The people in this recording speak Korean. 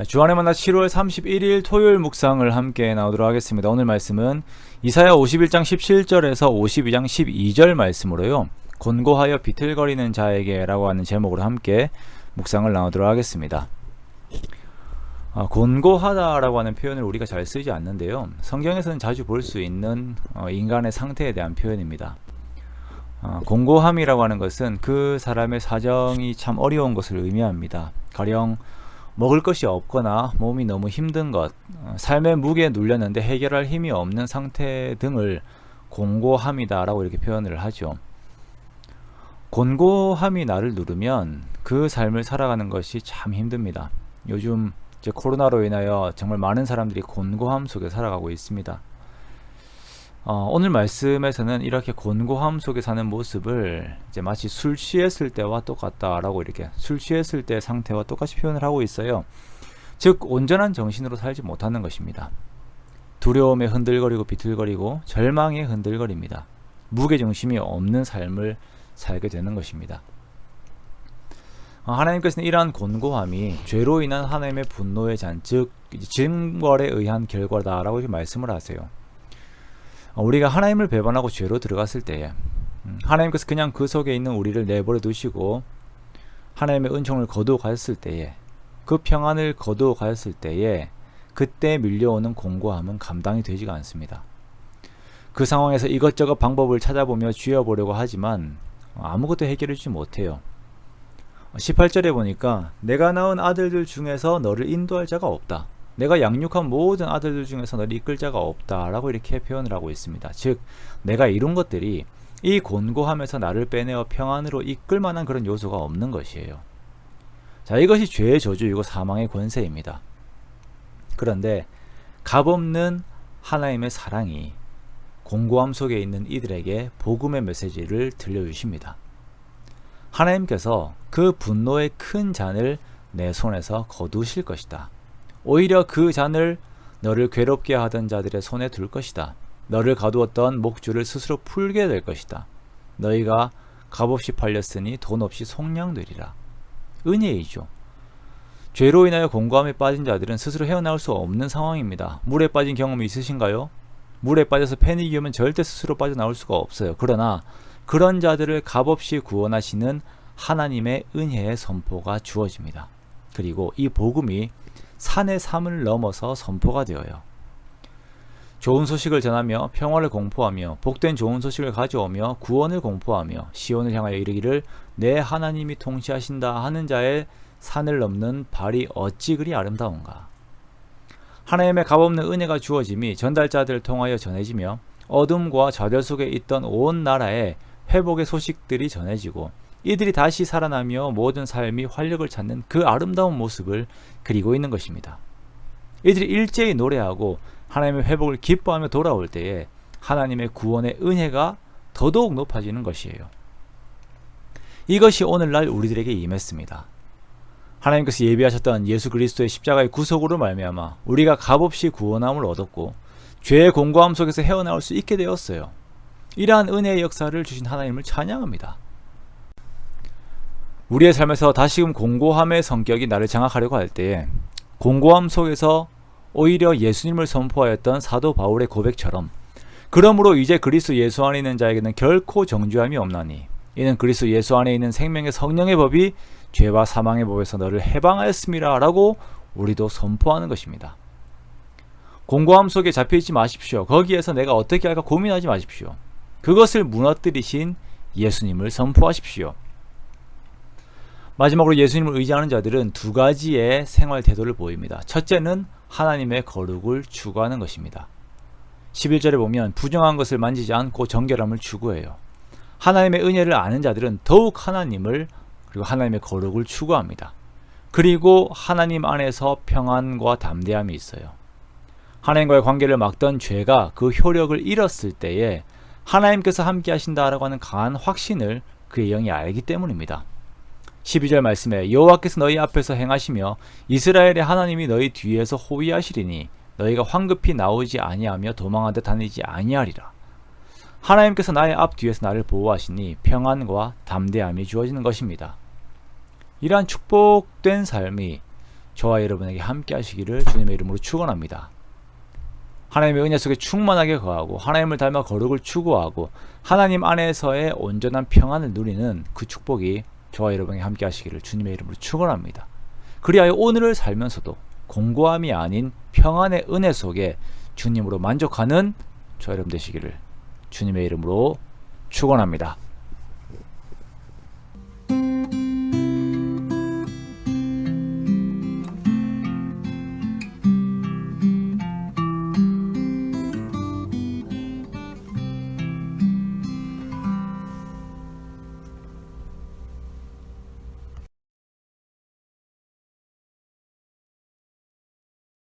주안의 만나 7월 31일 토요일 묵상을 함께 나오도록 하겠습니다. 오늘 말씀은 이사야 51장 17절에서 52장 12절 말씀으로요. 곤고하여 비틀거리는 자에게 라고 하는 제목으로 함께 묵상을 나오도록 하겠습니다. 곤고하다라고 하는 표현을 우리가 잘 쓰지 않는데요. 성경에서는 자주 볼 수 있는 인간의 상태에 대한 표현입니다. 곤고함이라고 하는 것은 그 사람의 사정이 참 어려운 것을 의미합니다. 가령 먹을 것이 없거나 몸이 너무 힘든 것, 삶의 무게에 눌렸는데 해결할 힘이 없는 상태 등을 곤고함이다 라고 이렇게 표현을 하죠. 곤고함이 나를 누르면 그 삶을 살아가는 것이 참 힘듭니다. 요즘 이제 코로나로 인하여 정말 많은 사람들이 곤고함 속에 살아가고 있습니다. 오늘 말씀에서는 이렇게 곤고함 속에 사는 모습을 이제 마치 술 취했을 때와 똑같다라고 이렇게 술 취했을 때 상태와 똑같이 표현을 하고 있어요. 즉 온전한 정신으로 살지 못하는 것입니다. 두려움에 흔들거리고 비틀거리고 절망에 흔들거립니다. 무게중심이 없는 삶을 살게 되는 것입니다. 하나님께서는 이러한 곤고함이 죄로 인한 하나님의 분노의 잔, 즉 징벌에 의한 결과다라고 이렇게 말씀을 하세요. 우리가 하나님을 배반하고 죄로 들어갔을 때에 하나님께서 그냥 그 속에 있는 우리를 내버려 두시고 하나님의 은총을 거두어 가셨을 때에 그 평안을 거두어 가셨을 때에 그때 밀려오는 곤고함은 감당이 되지가 않습니다. 그 상황에서 이것저것 방법을 찾아보며 쥐어보려고 하지만 아무것도 해결해주지 못해요. 18절에 보니까 내가 낳은 아들들 중에서 너를 인도할 자가 없다. 내가 양육한 모든 아들들 중에서 너를 이끌 자가 없다 라고 이렇게 표현을 하고 있습니다. 즉 내가 이룬 것들이 이 곤고함에서 나를 빼내어 평안으로 이끌 만한 그런 요소가 없는 것이에요. 자, 이것이 죄의 저주이고 사망의 권세입니다. 그런데 값없는 하나님의 사랑이 곤고함 속에 있는 이들에게 복음의 메시지를 들려주십니다. 하나님께서 그 분노의 큰 잔을 내 손에서 거두실 것이다. 오히려 그 잔을 너를 괴롭게 하던 자들의 손에 둘 것이다. 너를 가두었던 목줄을 스스로 풀게 될 것이다. 너희가 값없이 팔렸으니 돈 없이 속량되리라. 은혜이죠. 죄로 인하여 곤고함에 빠진 자들은 스스로 헤어나올 수 없는 상황입니다. 물에 빠진 경험이 있으신가요? 물에 빠져서 팬이 기우면 절대 스스로 빠져나올 수가 없어요. 그러나 그런 자들을 값없이 구원하시는 하나님의 은혜의 선포가 주어집니다. 그리고 이 복음이 산의 삶을 넘어서 선포가 되어요. 좋은 소식을 전하며 평화를 공포하며 복된 좋은 소식을 가져오며 구원을 공포하며 시온을 향하여 이르기를 내 하나님이 통치하신다 하는 자의 산을 넘는 발이 어찌 그리 아름다운가. 하나님의 값없는 은혜가 주어짐이 전달자들을 통하여 전해지며 어둠과 좌절 속에 있던 온 나라에 회복의 소식들이 전해지고 이들이 다시 살아나며 모든 삶이 활력을 찾는 그 아름다운 모습을 그리고 있는 것입니다. 이들이 일제히 노래하고 하나님의 회복을 기뻐하며 돌아올 때에 하나님의 구원의 은혜가 더더욱 높아지는 것이에요. 이것이 오늘날 우리들에게 임했습니다. 하나님께서 예비하셨던 예수 그리스도의 십자가의 구속으로 말미암아 우리가 값없이 구원함을 얻었고 죄의 곤고함 속에서 헤어나올 수 있게 되었어요. 이러한 은혜의 역사를 주신 하나님을 찬양합니다. 우리의 삶에서 다시금 곤고함의 성격이 나를 장악하려고 할 때에 곤고함 속에서 오히려 예수님을 선포하였던 사도 바울의 고백처럼 그러므로 이제 그리스도 예수 안에 있는 자에게는 결코 정죄함이 없나니 이는 그리스도 예수 안에 있는 생명의 성령의 법이 죄와 사망의 법에서 너를 해방하였음이라 라고 우리도 선포하는 것입니다. 곤고함 속에 잡혀있지 마십시오. 거기에서 내가 어떻게 할까 고민하지 마십시오. 그것을 무너뜨리신 예수님을 선포하십시오. 마지막으로 예수님을 의지하는 자들은 두 가지의 생활 태도를 보입니다. 첫째는 하나님의 거룩을 추구하는 것입니다. 11절에 보면 부정한 것을 만지지 않고 정결함을 추구해요. 하나님의 은혜를 아는 자들은 더욱 하나님을 그리고 하나님의 거룩을 추구합니다. 그리고 하나님 안에서 평안과 담대함이 있어요. 하나님과의 관계를 막던 죄가 그 효력을 잃었을 때에 하나님께서 함께 하신다라고 하는 강한 확신을 그의 영이 알기 때문입니다. 12절 말씀에 여호와께서 너희 앞에서 행하시며 이스라엘의 하나님이 너희 뒤에서 호위하시리니 너희가 황급히 나오지 아니하며 도망하듯 다니지 아니하리라. 하나님께서 나의 앞 뒤에서 나를 보호하시니 평안과 담대함이 주어지는 것입니다. 이러한 축복된 삶이 저와 여러분에게 함께 하시기를 주님의 이름으로 축원합니다. 하나님의 은혜 속에 충만하게 거하고 하나님을 닮아 거룩을 추구하고 하나님 안에서의 온전한 평안을 누리는 그 축복이 저와 여러분에게 함께 하시기를 주님의 이름으로 축원합니다. 그리하여 오늘을 살면서도 공고함이 아닌 평안의 은혜 속에 주님으로 만족하는 저와 여러분 되시기를 주님의 이름으로 축원합니다.